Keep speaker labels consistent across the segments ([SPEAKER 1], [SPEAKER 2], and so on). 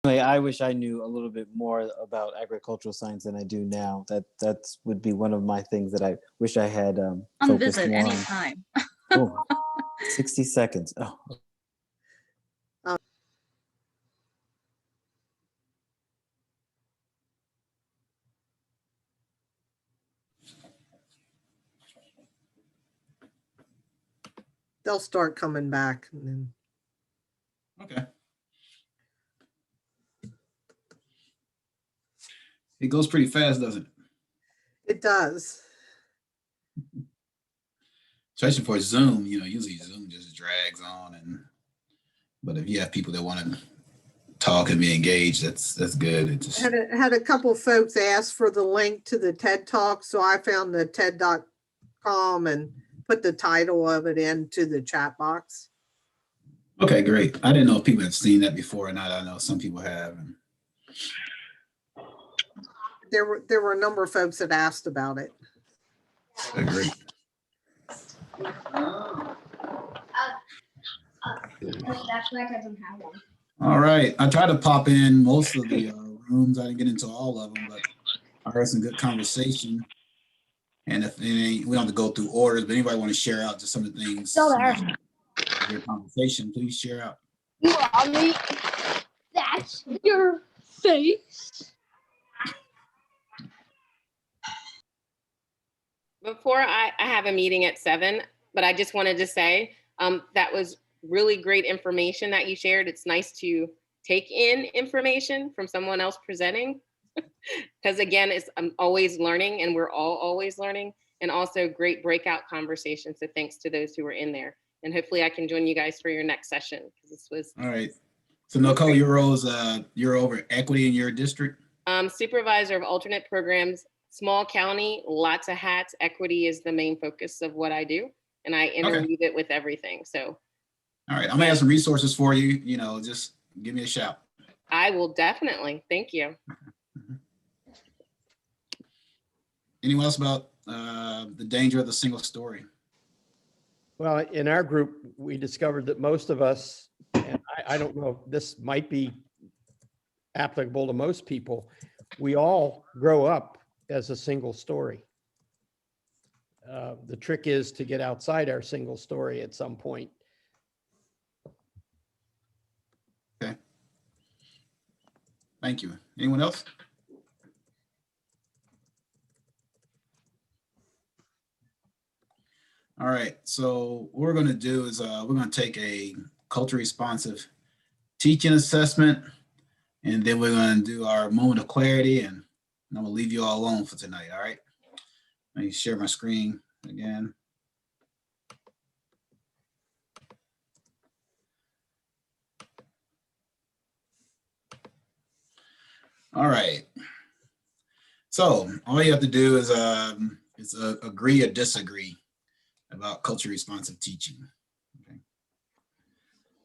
[SPEAKER 1] I wish I knew a little bit more about agricultural science than I do now. That would be one of my things that I wish I had focused
[SPEAKER 2] visit
[SPEAKER 1] more on.
[SPEAKER 2] anytime.
[SPEAKER 1] Oh, 60 seconds. Oh.
[SPEAKER 3] They'll start coming back. And then...
[SPEAKER 4] Okay. It goes pretty fast, doesn't it?
[SPEAKER 3] It does.
[SPEAKER 4] Especially for Zoom, usually Zoom just drags on, but if you have people that want to talk and be engaged, that's good. It just
[SPEAKER 3] had a couple folks ask for the link to the TED Talk, so I found the TED.com and put the title of it into the chat box.
[SPEAKER 4] Okay, great. I didn't know if people had seen that before or not. I know some people have.
[SPEAKER 3] There were a number of folks that asked about it.
[SPEAKER 4] Okay, great. All right. I tried to pop in most of the rooms. I didn't get into all of them, but I heard some good conversation. And if we don't have to go through orders, but anybody want to share out just some of the things, your conversation, please share out.
[SPEAKER 5] Mommy, that's your face.
[SPEAKER 6] Before I have a meeting at 7, but I just wanted to say that was really great information that you shared. It's nice to take in information from someone else presenting, because again, I'm always learning, and we're all always learning, and also great breakout conversations. So thanks to those who were in there, and hopefully I can join you guys for your next session, because this was
[SPEAKER 4] all right. So Nicole, your roles, you're over equity in your district?
[SPEAKER 6] Supervisor of alternate programs. Small county, lots of hats. Equity is the main focus of what I do, and I interweave it with everything. So,
[SPEAKER 4] all right, I'm gonna have some resources for you. Just give me a shout.
[SPEAKER 6] I will definitely. Thank you.
[SPEAKER 4] Anyone else about the danger of the single story?
[SPEAKER 7] Well, in our group, we discovered that most of us, and I don't know if this might be applicable to most people, we all grow up as a single story. The trick is to get outside our single story at some point.
[SPEAKER 4] Okay. Thank you. Anyone else? All right. So what we're going to do is we're going to take a culture responsive teaching assessment, and then we're going to do our moment of clarity, and I'm going to leave you all alone for tonight. All right. Let me share my screen again. All right. So all you have to do is agree or disagree about culture responsive teaching. Okay.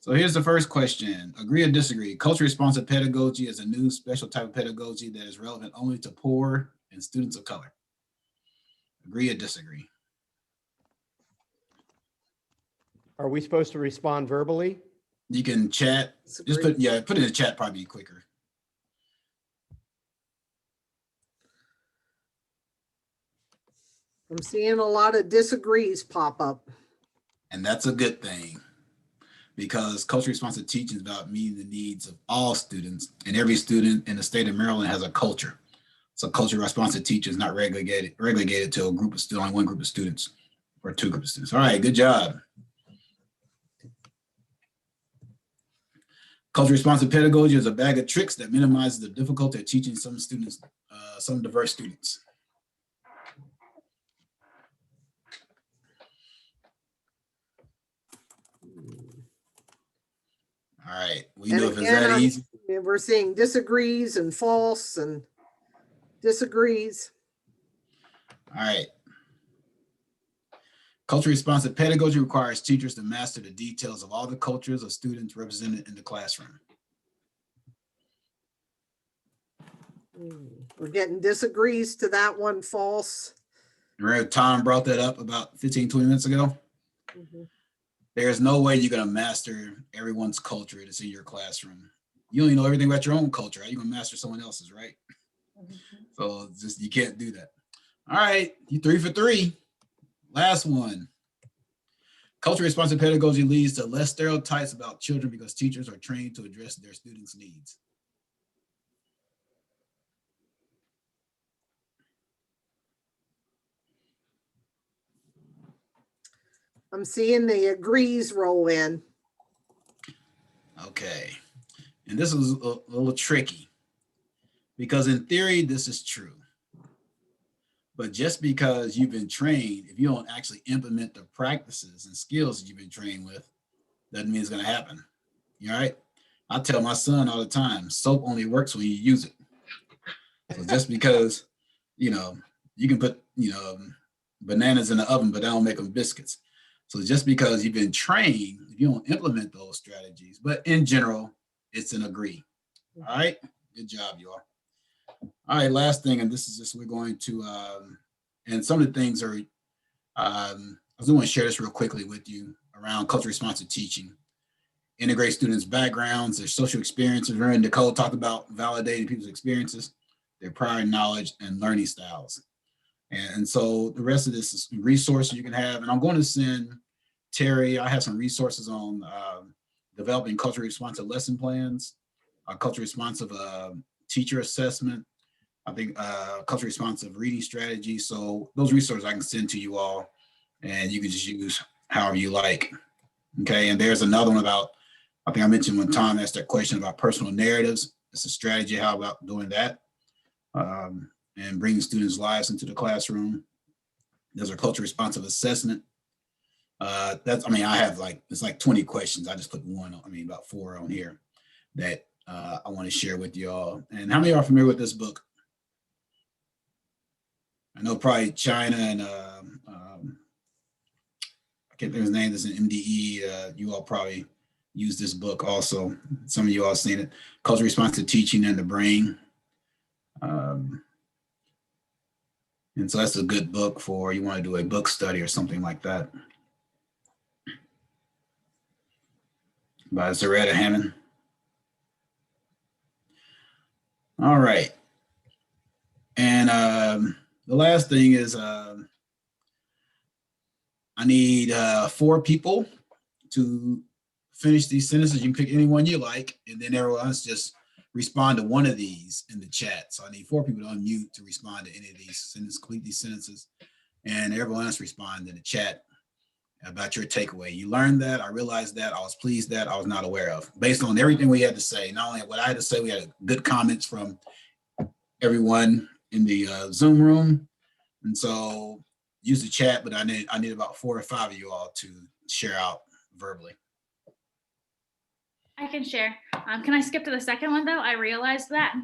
[SPEAKER 4] So here's the first question. Agree or disagree? Culture responsive pedagogy is a new special type of pedagogy that is relevant only to poor and students of color. Agree or disagree?
[SPEAKER 7] Are we supposed to respond verbally?
[SPEAKER 4] You can chat. Just put it in the chat, probably quicker.
[SPEAKER 3] I'm seeing a lot of disagrees pop up.
[SPEAKER 4] And that's a good thing, because culture responsive teaching is about meeting the needs of all students, and every student in the state of Maryland has a culture. So culture responsive teaching is not relegated to a group of students, only one group of students or two groups of students. All right, good job. Culture responsive pedagogy is a bag of tricks that minimizes the difficulty of teaching some students, some diverse students. All right, we know if it's that easy.
[SPEAKER 3] We're seeing disagrees and false and disagrees.
[SPEAKER 4] All right. Culture responsive pedagogy requires teachers to master the details of all the cultures of students represented in the classroom.
[SPEAKER 3] We're getting disagrees to that one, false.
[SPEAKER 4] Remember Tom brought that up about 15, 20 minutes ago? Mm-hmm. There's no way you're going to master everyone's culture that's in your classroom you don't even know everything about your own culture. How you gonna master someone else's, right? So it's just, you can't do that. All right, you 3 for 3. Last one. Culturally responsive pedagogy leads to less stereotypes about children because teachers are trained to address their students' needs.
[SPEAKER 3] I'm seeing the agrees roll in.
[SPEAKER 4] Okay, and this is a little tricky because in theory, this is true. But just because you've been trained, if you don't actually implement the practices and skills that you've been trained with, doesn't mean it's gonna happen. You all right? I tell my son all the time, soap only works when you use it. So just because, you know, you can put, bananas in the oven, but that don't make them biscuits. So just because you've been trained, if you don't implement those strategies, but in general, it's an agree. All right, good job, you all. All right, last thing, and this is just, we're going to, and some of the things are, I just want to share this real quickly with you around culturally responsive teaching. Integrate students' backgrounds, their social experiences. Remember, Nicole talked about validating people's experiences, their prior knowledge, and learning styles. And so the rest of this is resources you can have. And I'm going to send Terry, I have some resources on developing culturally responsive lesson plans, culturally responsive teacher assessment, I think culturally responsive reading strategy. So those resources I can send to you all, and you can just use however you like. Okay, and there's another one about, I think I mentioned when Tom asked that question about personal narratives. It's a strategy, how about doing that? And bringing students' lives into the classroom. There's a culture responsive assessment. I have it's like 20 questions. I just put about 4 on here that I want to share with you all. And how many are familiar with this book? I know probably China and I can't think of his name. This is an MDE. You all probably use this book also. Some of you all seen it. Culture Responsive Teaching and the Brain. And so that's a good book for you want to do a book study or something like that. By Zaretta Hammond. All right. And the last thing is I need 4 people to finish these sentences. You can pick any one you like, and then everyone else just respond to one of these in the chat. So I need 4 people to unmute to respond to any of these sentences, complete these sentences, and everyone else respond in the chat about your takeaway. You learned that, I realized that, I was pleased that, I was not aware of. Based on everything we had to say, not only what I had to say, we had good comments from everyone in the Zoom room. And so use the chat, but I need about 4 or 5 of you all to share out verbally.
[SPEAKER 2] I can share. Can I skip to the second one though? I realized that.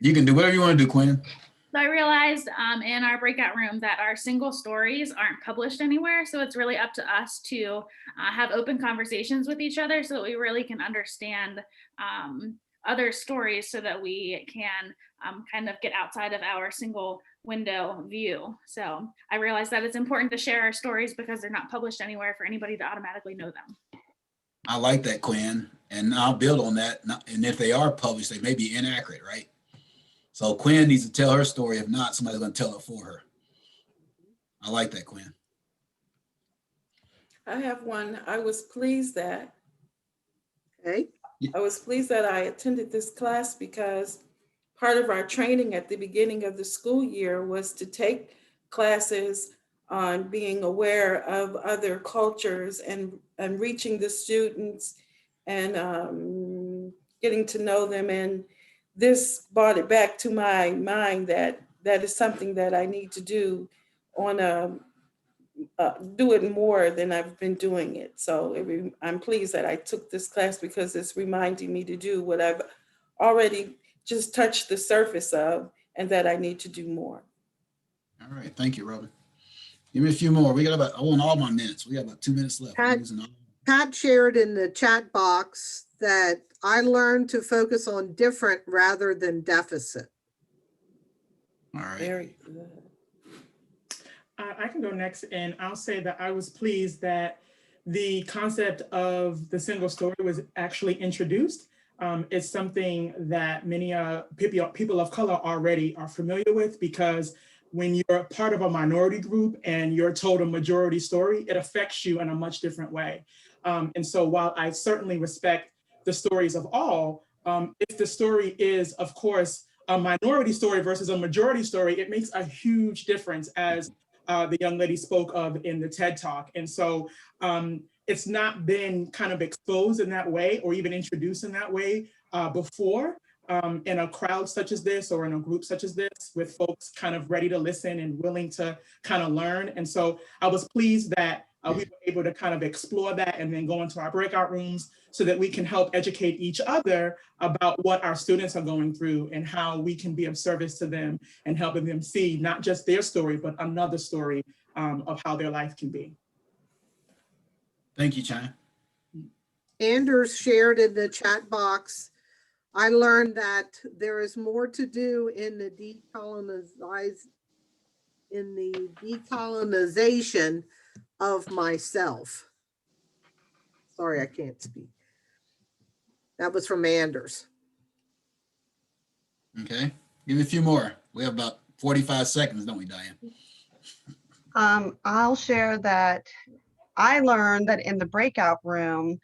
[SPEAKER 4] You can do whatever you want to do, Quinn.
[SPEAKER 2] So I realized in our breakout room that our single stories aren't published anywhere. So it's really up to us to have open conversations with each other so that we really can understand other stories so that we can kind of get outside of our single window view. So I realized that it's important to share our stories because they're not published anywhere for anybody to automatically know them.
[SPEAKER 4] I like that, Quinn, and I'll build on that. And if they are published, they may be inaccurate, right? So Quinn needs to tell her story. If not, somebody's going to tell it for her. I like that, Quinn.
[SPEAKER 8] I have one. I was pleased that
[SPEAKER 3] Okay.
[SPEAKER 8] I attended this class because part of our training at the beginning of the school year was to take classes on being aware of other cultures and reaching the students and getting to know them. And this brought it back to my mind that is something that I need to do on do it more than I've been doing it. So I'm pleased that I took this class because it's reminding me to do what I've already just touched the surface of and that I need to do more.
[SPEAKER 4] All right, thank you, Robin. Give me a few more. I want all my minutes. We got about 2 minutes left.
[SPEAKER 3] Pat shared in the chat box that I learned to focus on different rather than deficit.
[SPEAKER 4] All right.
[SPEAKER 8] Very good.
[SPEAKER 9] I can go next, and I'll say that I was pleased that the concept of the single story was actually introduced. is something that many people of color already are familiar with, because when you're part of a minority group and you're told a majority story, it affects you in a much different way. And so while I certainly respect the stories of all, if the story is, of course, a minority story versus a majority story, it makes a huge difference, as the young lady spoke of in the TED Talk. And so it's not been kind of exposed in that way or even introduced in that way before. In a crowd such as this, or in a group such as this, with folks kind of ready to listen and willing to kind of learn. And so I was pleased that we were able to kind of explore that and then go into our breakout rooms so that we can help educate each other about what our students are going through and how we can be of service to them and helping them see not just their story, but another story of how their life can be.
[SPEAKER 4] Thank you, China.
[SPEAKER 3] Anders shared in the chat box, I learned that there is more to do in the decolonization of myself. Sorry, I can't speak. That was from Anders.
[SPEAKER 4] Okay, give me a few more. We have about 45 seconds, don't we, Diane?
[SPEAKER 10] I'll share that I learned that in the breakout room,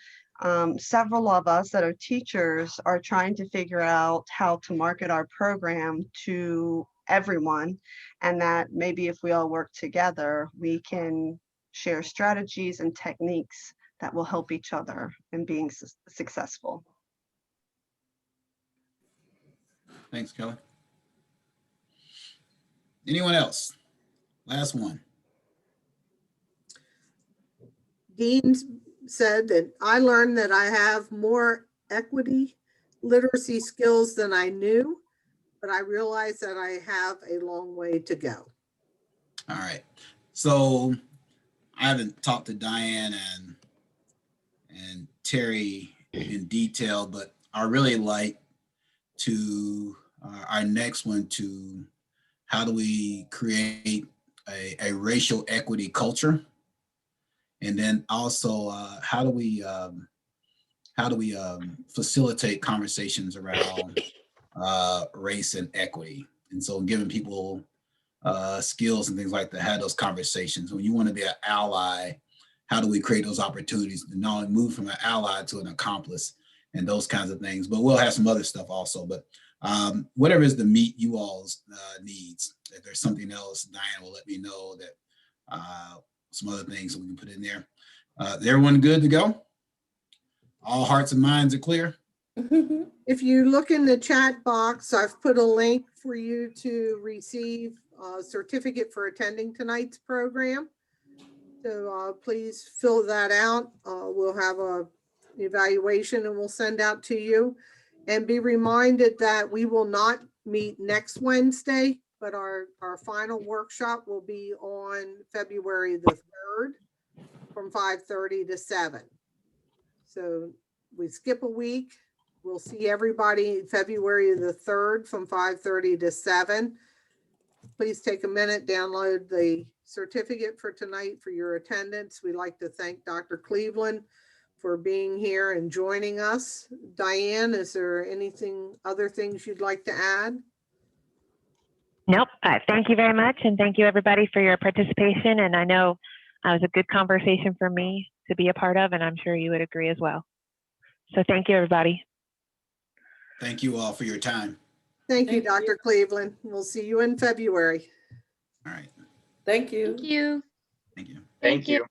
[SPEAKER 10] several of us that are teachers are trying to figure out how to market our program to everyone, and that maybe if we all work together, we can share strategies and techniques that will help each other in being successful.
[SPEAKER 4] Thanks, Kelly. Anyone else? Last one.
[SPEAKER 3] Dean said that I learned that I have more equity literacy skills than I knew, but I realized that I have a long way to go.
[SPEAKER 4] All right. So I haven't talked to Diane and Terry in detail, but I really like to our next one to how do we create a racial equity culture, and then also how do we facilitate conversations around race and equity, and so giving people skills and things like that, have those conversations. When you want to be an ally, how do we create those opportunities to not only move from an ally to an accomplice and those kinds of things, but we'll have some other stuff also. But whatever is to meet you all's needs, if there's something else, Diane will let me know that some other things that we can put in there. Is everyone good to go? All hearts and minds are clear?
[SPEAKER 3] If you look in the chat box, I've put a link for you to receive a certificate for attending tonight's program. So please fill that out. We'll have a evaluation and we'll send out to you. And be reminded that we will not meet next Wednesday, but our final workshop will be on February the 3rd from 5:30 to 7. So we skip a week. We'll see everybody February the 3rd from 5:30 to 7. Please take a minute, download the certificate for tonight for your attendance. We'd like to thank Dr. Cleveland for being here and joining us. Diane, is there other things you'd like to add?
[SPEAKER 11] Nope. Thank you very much. And thank you everybody for your participation. And I know it was a good conversation for me to be a part of, and I'm sure you would agree as well. So thank you, everybody.
[SPEAKER 4] Thank you all for your time.
[SPEAKER 3] Thank you, Dr. Cleveland. We'll see you in February.
[SPEAKER 4] All right.
[SPEAKER 8] Thank you.
[SPEAKER 5] Thank you.
[SPEAKER 4] Thank you.
[SPEAKER 5] Thank you.